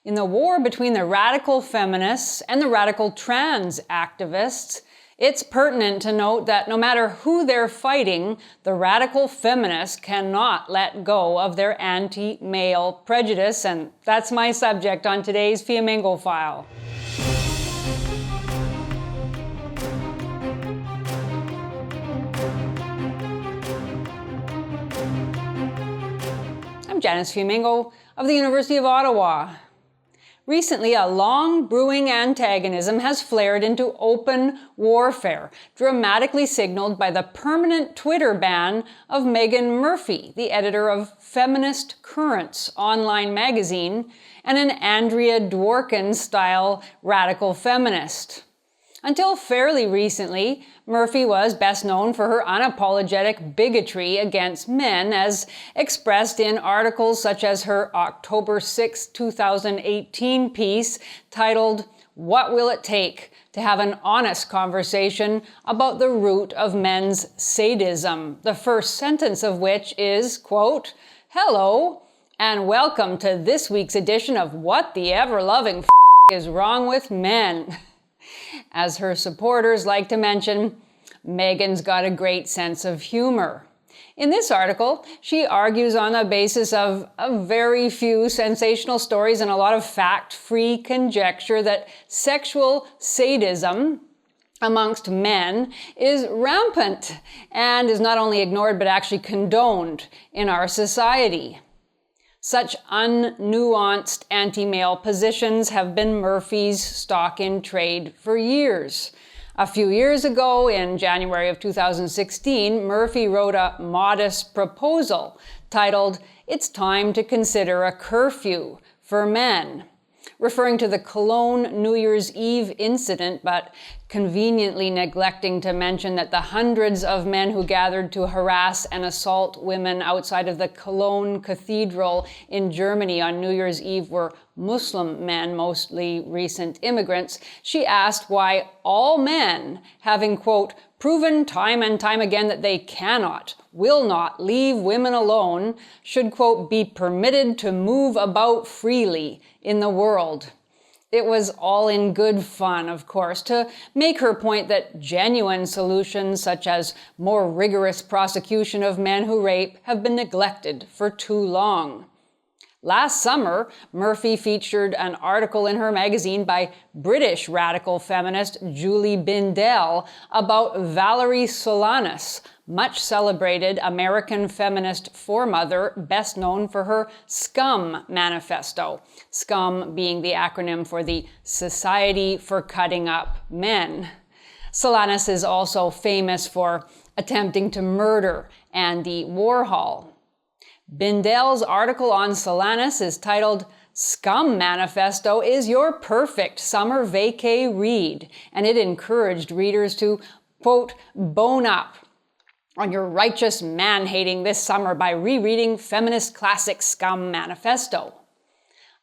In the war between the radical feminists and the radical trans activists, it's pertinent to note that no matter who they're fighting, the radical feminists cannot let go of their anti-male prejudice, and that's my subject on today's Fiamengo File. I'm Janice Fiamengo of the University of Ottawa. Recently, a long-brewing antagonism has flared into open warfare, dramatically signaled by the permanent Twitter ban of Meghan Murphy, the editor of Feminist Currents online magazine, and an Andrea Dworkin-style radical feminist. Until fairly recently, Murphy was best known for her unapologetic bigotry against men, as expressed in articles such as her October 6, 2018 piece titled, "What Will It Take to Have an Honest Conversation About the Root of Men's Sadism?" The first sentence of which is, quote, "Hello, and welcome to this week's edition of What the Ever-Loving is Wrong with Men." As her supporters like to mention, Meghan's got a great sense of humor. In this article, she argues on the basis of a very few sensational stories and a lot of fact-free conjecture that sexual sadism amongst men is rampant and is not only ignored but actually condoned in our society. Such unnuanced anti-male positions have been Murphy's stock in trade for years. A few years ago, in January of 2016, Murphy wrote a modest proposal titled, "It's Time to Consider a Curfew for Men," referring to the Cologne New Year's Eve incident, but conveniently neglecting to mention that the hundreds of men who gathered to harass and assault women outside of the Cologne Cathedral in Germany on New Year's Eve were Muslim men, mostly recent immigrants. She asked why all men, having, quote, proven time and time again that they cannot, will not leave women alone, should, quote, be permitted to move about freely in the world. It was all in good fun, of course, to make her point that genuine solutions such as more rigorous prosecution of men who rape have been neglected for too long. Last summer, Murphy featured an article in her magazine by British radical feminist Julie Bindel about Valerie Solanas, much celebrated American feminist foremother, best known for her SCUM manifesto, SCUM being the acronym for the Society for Cutting Up Men. Solanas is also famous for attempting to murder Andy Warhol. Bindel's article on Solanas is titled, "Scum Manifesto is your perfect summer vacay read," and it encouraged readers to, quote, bone up on your righteous man-hating this summer by rereading feminist classic Scum Manifesto.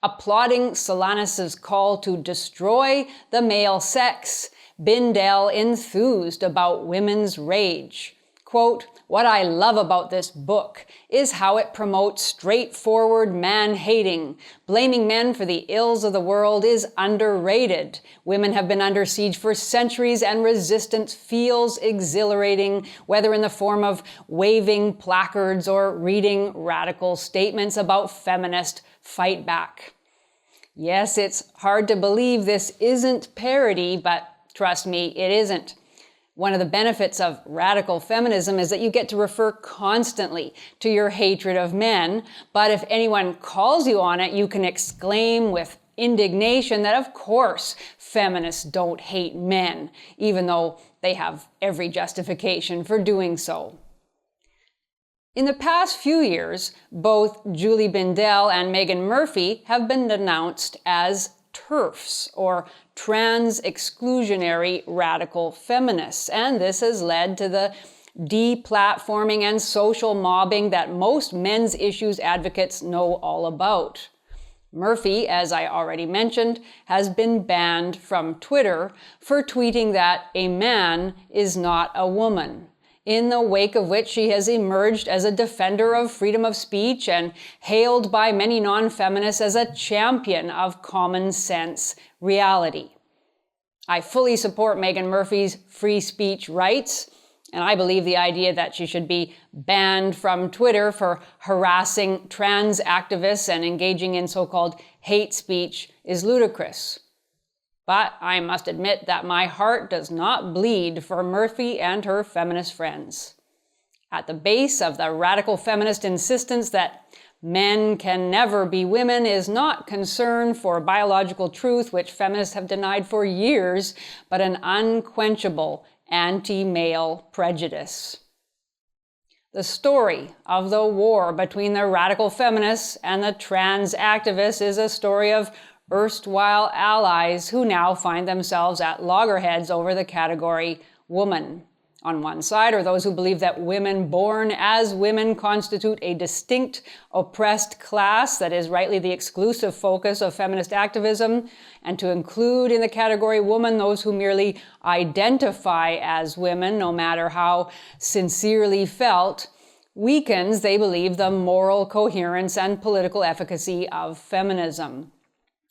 Applauding Solanas's call to destroy the male sex, Bindel enthused about women's rage. Quote, "What I love about this book is how it promotes straightforward man-hating. Blaming men for the ills of the world is underrated. Women have been under siege for centuries and resistance feels exhilarating, whether in the form of waving placards or reading radical statements about feminist fight back." Yes, it's hard to believe this isn't parody, but trust me, it isn't. One of the benefits of radical feminism is that you get to refer constantly to your hatred of men, but if anyone calls you on it, you can exclaim with indignation that of course feminists don't hate men, even though they have every justification for doing so. In the past few years, both Julie Bindel and Meghan Murphy have been denounced as TERFs, or trans exclusionary radical feminists, and this has led to the deplatforming and social mobbing that most men's issues advocates know all about. Murphy, as I already mentioned, has been banned from Twitter for tweeting that a man is not a woman. in the wake of which she has emerged as a defender of freedom of speech and hailed by many non-feminists as a champion of common sense reality. I fully support Meghan Murphy's free speech rights, and I believe the idea that she should be banned from Twitter for harassing trans activists and engaging in so-called hate speech is ludicrous. But I must admit that my heart does not bleed for Murphy and her feminist friends. At the base of the radical feminist insistence that men can never be women is not concern for biological truth, which feminists have denied for years, but an unquenchable anti-male prejudice. The story of the war between the radical feminists and the trans activists is a story of erstwhile allies who now find themselves at loggerheads over the category woman. On one side are those who believe that women born as women constitute a distinct, oppressed class that is rightly the exclusive focus of feminist activism, and to include in the category woman those who merely identify as women, no matter how sincerely felt, weakens, they believe, the moral coherence and political efficacy of feminism.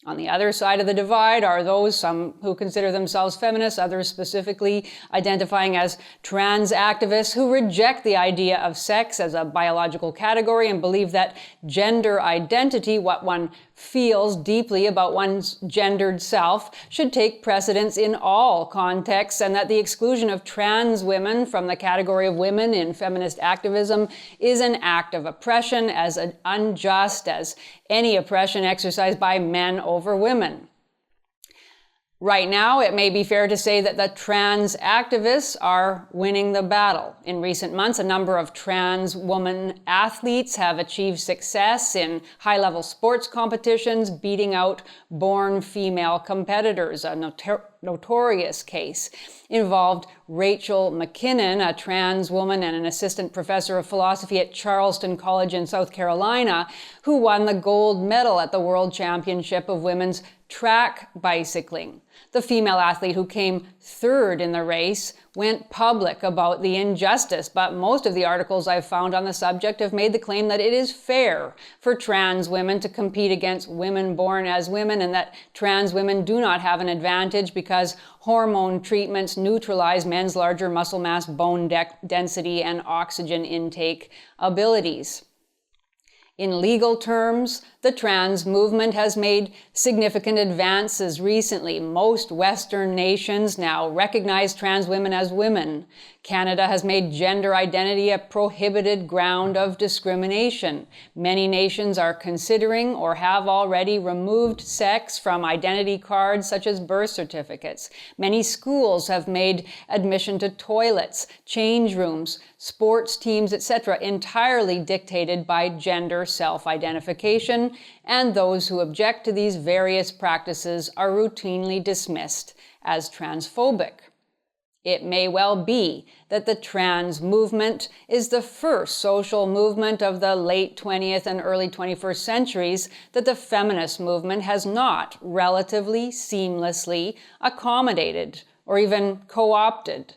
On the other side of the divide are those, some who consider themselves feminists, others specifically identifying as trans activists, who reject the idea of sex as a biological category and believe that gender identity, what one feels deeply about one's gendered self, should take precedence in all contexts, and that the exclusion of trans women from the category of women in feminist activism is an act of oppression, as unjust as any oppression exercised by men over women. Right now, it may be fair to say that the trans activists are winning the battle. In recent months, a number of trans woman athletes have achieved success in high-level sports competitions, beating out born female competitors. A notorious case involved Rachel McKinnon, a trans woman and an assistant professor of philosophy at Charleston College in South Carolina, who won the gold medal at the World Championship of Women's Track Bicycling. The female athlete, who came third in the race, went public about the injustice, but most of the articles I've found on the subject have made the claim that it is fair for trans women to compete against women born as women, and that trans women do not have an advantage because hormone treatments neutralize men's larger muscle mass, bone density, and oxygen intake abilities. In legal terms, the trans movement has made significant advances recently. Most Western nations now recognize trans women as women. Canada has made gender identity a prohibited ground of discrimination. Many nations are considering or have already removed sex from identity cards such as birth certificates. Many schools have made admission to toilets, change rooms, sports teams, etc., entirely dictated by gender self-identification, and those who object to these various practices are routinely dismissed as transphobic. It may well be that the trans movement is the first social movement of the late 20th and early 21st centuries that the feminist movement has not relatively seamlessly accommodated or even co-opted.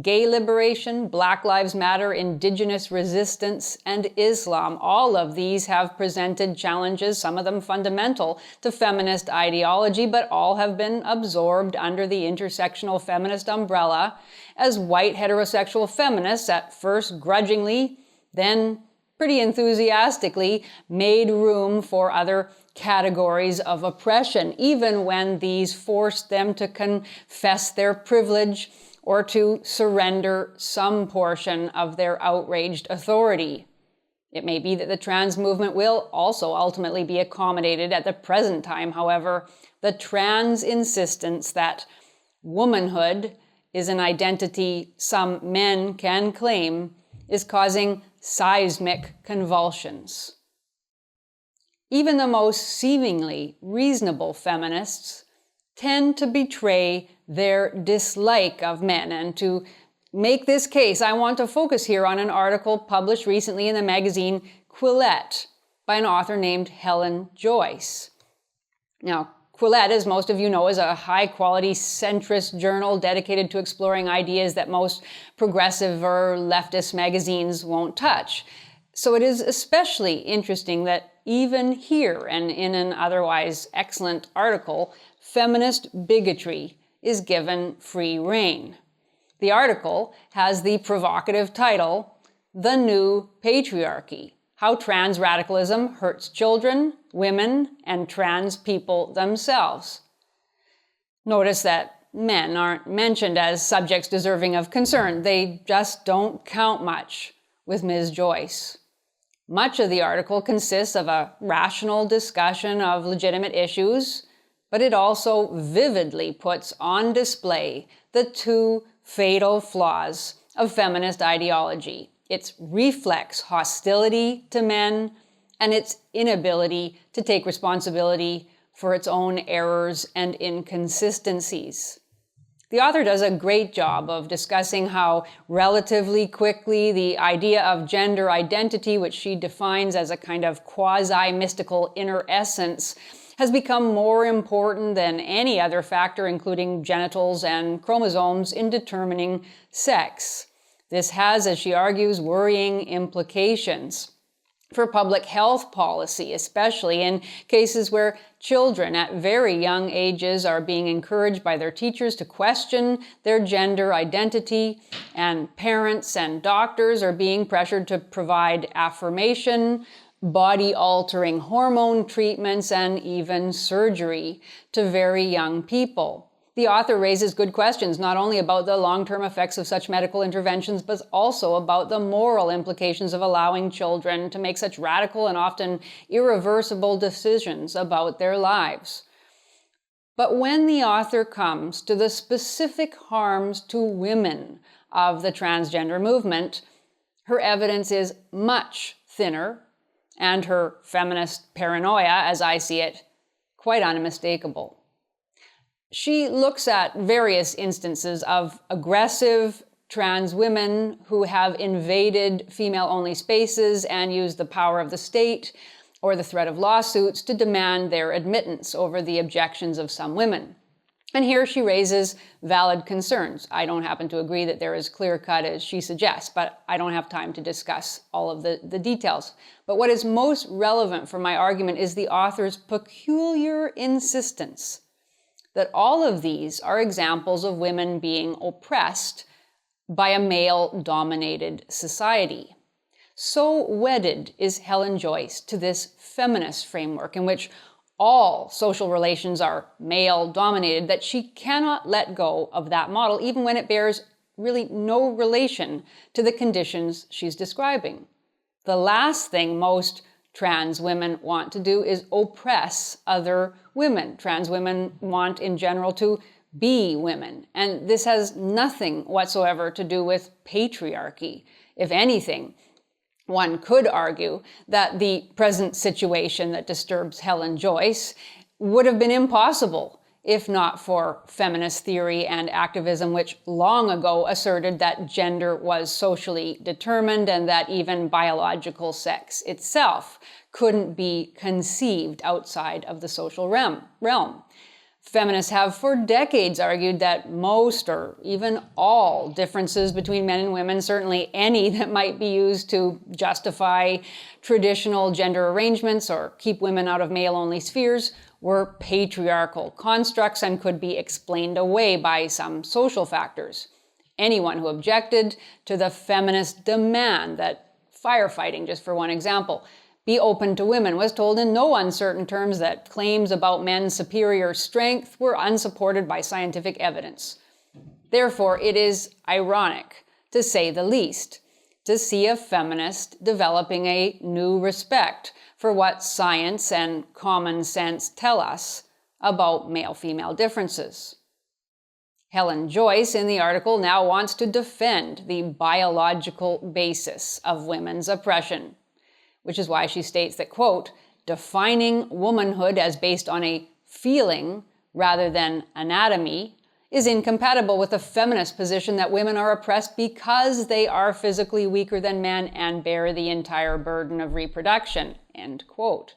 Gay liberation, Black Lives Matter, indigenous resistance, and Islam, all of these have presented challenges, some of them fundamental to feminist ideology, but all have been absorbed under the intersectional feminist umbrella as white heterosexual feminists, at first grudgingly, then pretty enthusiastically, made room for other categories of oppression, even when these forced them to confess their privilege or to surrender some portion of their outraged authority. It may be that the trans movement will also ultimately be accommodated. At the present time, however, the trans insistence that womanhood is an identity some men can claim is causing seismic convulsions. Even the most seemingly reasonable feminists tend to betray their dislike of men. And to make this case, I want to focus here on an article published recently in the magazine Quillette by an author named Helen Joyce. Now, Quillette, as most of you know, is a high-quality centrist journal dedicated to exploring ideas that most progressive or leftist magazines won't touch. So it is especially interesting that even here, and in an otherwise excellent article, feminist bigotry is given free rein. The article has the provocative title, "The New Patriarchy: How Trans Radicalism Hurts Children, Women, and Trans People Themselves." Notice that men aren't mentioned as subjects deserving of concern. They just don't count much with Ms. Joyce. Much of the article consists of a rational discussion of legitimate issues, but it also vividly puts on display the two fatal flaws of feminist ideology: its reflex hostility to men and its inability to take responsibility for its own errors and inconsistencies. The author does a great job of discussing how relatively quickly the idea of gender identity, which she defines as a kind of quasi-mystical inner essence, has become more important than any other factor, including genitals and chromosomes, in determining sex. This has, as she argues, worrying implications for public health policy, especially in cases where children at very young ages are being encouraged by their teachers to question their gender identity, and parents and doctors are being pressured to provide affirmation, body-altering hormone treatments, and even surgery to very young people. The author raises good questions, not only about the long-term effects of such medical interventions, but also about the moral implications of allowing children to make such radical and often irreversible decisions about their lives. But when the author comes to the specific harms to women of the transgender movement, her evidence is much thinner, and her feminist paranoia, as I see it, quite unmistakable. She looks at various instances of aggressive trans women who have invaded female-only spaces and used the power of the state or the threat of lawsuits to demand their admittance over the objections of some women. And here she raises valid concerns. I don't happen to agree that they're as clear-cut as she suggests, but I don't have time to discuss all of the details. But what is most relevant for my argument is the author's peculiar insistence that all of these are examples of women being oppressed by a male-dominated society. So wedded is Helen Joyce to this feminist framework in which all social relations are male-dominated that she cannot let go of that model, even when it bears really no relation to the conditions she's describing. The last thing most trans women want to do is oppress other women. Trans women want, in general, to be women. And this has nothing whatsoever to do with patriarchy. If anything, one could argue that the present situation that disturbs Helen Joyce would have been impossible if not for feminist theory and activism, which long ago asserted that gender was socially determined and that even biological sex itself couldn't be conceived outside of the social realm. Feminists have for decades argued that most or even all differences between men and women, certainly any that might be used to justify traditional gender arrangements or keep women out of male-only spheres, were patriarchal constructs and could be explained away by some social factors. Anyone who objected to the feminist demand that firefighting, just for one example, be open to women was told in no uncertain terms that claims about men's superior strength were unsupported by scientific evidence. Therefore, it is ironic, to say the least, to see a feminist developing a new respect for what science and common sense tell us about male-female differences. Helen Joyce, in the article, now wants to defend the biological basis of women's oppression, which is why she states that, quote, defining womanhood as based on a feeling rather than anatomy is incompatible with the feminist position that women are oppressed because they are physically weaker than men and bear the entire burden of reproduction, end quote.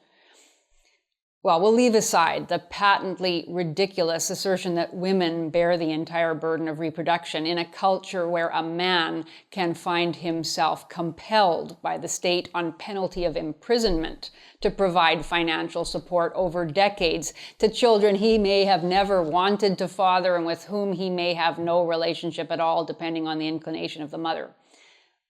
Well, we'll leave aside the patently ridiculous assertion that women bear the entire burden of reproduction in a culture where a man can find himself compelled by the state on penalty of imprisonment to provide financial support over decades to children he may have never wanted to father and with whom he may have no relationship at all, depending on the inclination of the mother.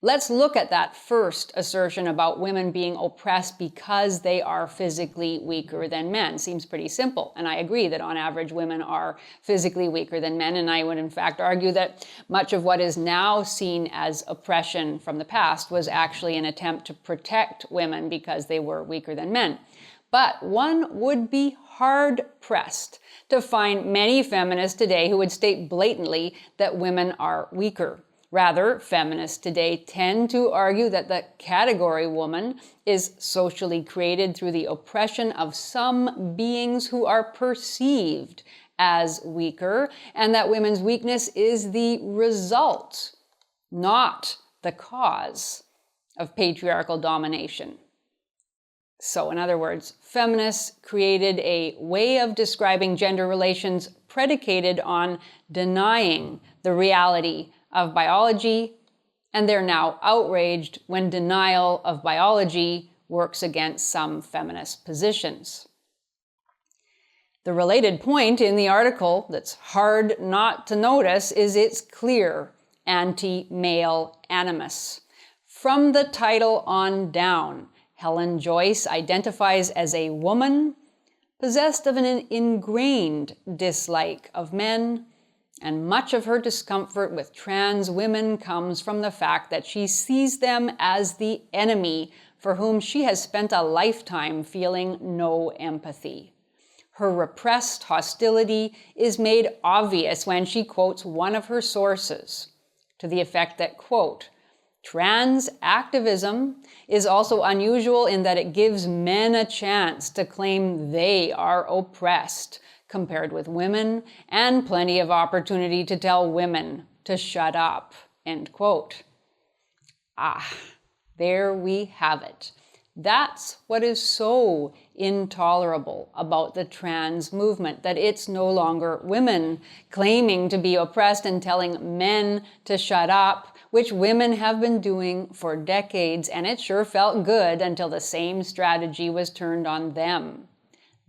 Let's look at that first assertion about women being oppressed because they are physically weaker than men. Seems pretty simple, and I agree that on average women are physically weaker than men, and I would in fact argue that much of what is now seen as oppression from the past was actually an attempt to protect women because they were weaker than men. But one would be hard-pressed to find many feminists today who would state blatantly that women are weaker. Rather, feminists today tend to argue that the category woman is socially created through the oppression of some beings who are perceived as weaker, and that women's weakness is the result, not the cause, of patriarchal domination. So, in other words, feminists created a way of describing gender relations predicated on denying the reality of biology, and they're now outraged when denial of biology works against some feminist positions. The related point in the article that's hard not to notice is its clear anti-male animus. From the title on down, Helen Joyce identifies as a woman possessed of an ingrained dislike of men, and much of her discomfort with trans women comes from the fact that she sees them as the enemy for whom she has spent a lifetime feeling no empathy. Her repressed hostility is made obvious when she quotes one of her sources to the effect that, quote, "Trans activism is also unusual in that it gives men a chance to claim they are oppressed, compared with women, and plenty of opportunity to tell women to shut up," end quote. There we have it. That's what is so intolerable about the trans movement, that it's no longer women claiming to be oppressed and telling men to shut up, which women have been doing for decades, and it sure felt good until the same strategy was turned on them.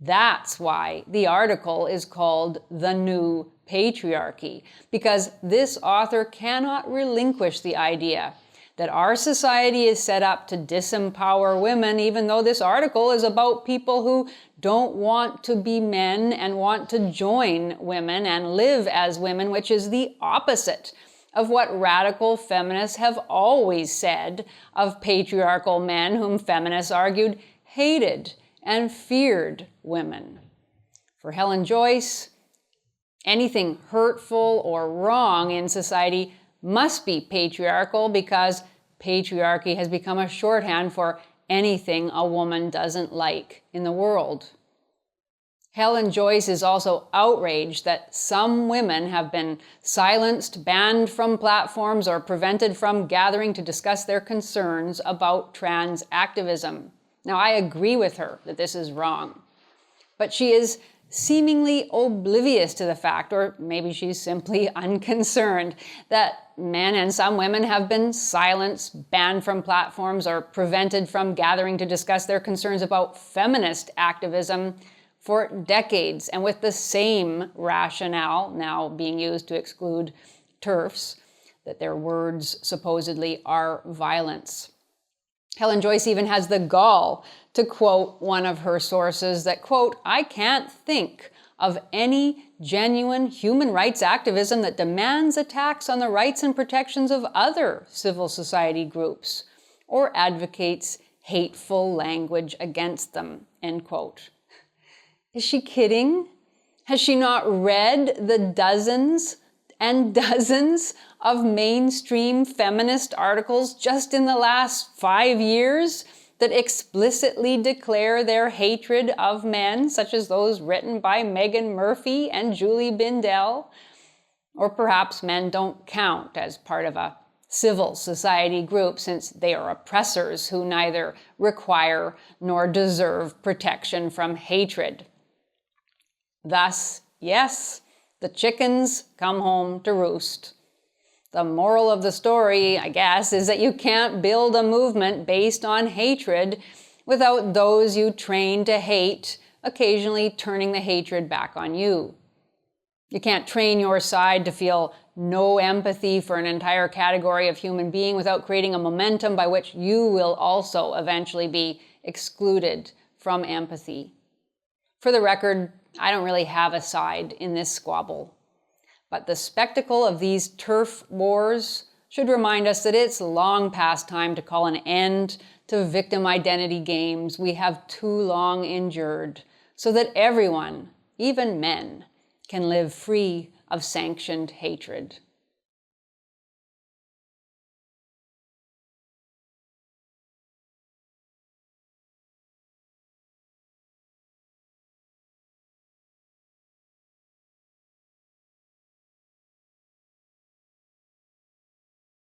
That's why the article is called The New Patriarchy, because this author cannot relinquish the idea that our society is set up to disempower women, even though this article is about people who don't want to be men and want to join women and live as women, which is the opposite of what radical feminists have always said of patriarchal men whom feminists argued hated and feared women. For Helen Joyce, anything hurtful or wrong in society must be patriarchal because patriarchy has become a shorthand for anything a woman doesn't like in the world. Helen Joyce is also outraged that some women have been silenced, banned from platforms, or prevented from gathering to discuss their concerns about trans activism. Now, I agree with her that this is wrong, but she is seemingly oblivious to the fact, or maybe she's simply unconcerned, that men and some women have been silenced, banned from platforms, or prevented from gathering to discuss their concerns about feminist activism for decades, and with the same rationale now being used to exclude TERFs, that their words supposedly are violence. Helen Joyce even has the gall to quote one of her sources that, quote, "I can't think of any genuine human rights activism that demands attacks on the rights and protections of other civil society groups or advocates hateful language against them," end quote. Is she kidding? Has she not read the dozens and dozens of mainstream feminist articles just in the last 5 years that explicitly declare their hatred of men, such as those written by Megan Murphy and Julie Bindel? Or perhaps men don't count as part of a civil society group, since they are oppressors who neither require nor deserve protection from hatred. Thus, yes, the chickens come home to roost. The moral of the story, I guess, is that you can't build a movement based on hatred without those you train to hate occasionally turning the hatred back on you. You can't train your side to feel no empathy for an entire category of human being without creating a momentum by which you will also eventually be excluded from empathy. For the record, I don't really have a side in this squabble, but the spectacle of these TERF wars should remind us that it's long past time to call an end to victim identity games we have too long endured, so that everyone, even men, can live free of sanctioned hatred.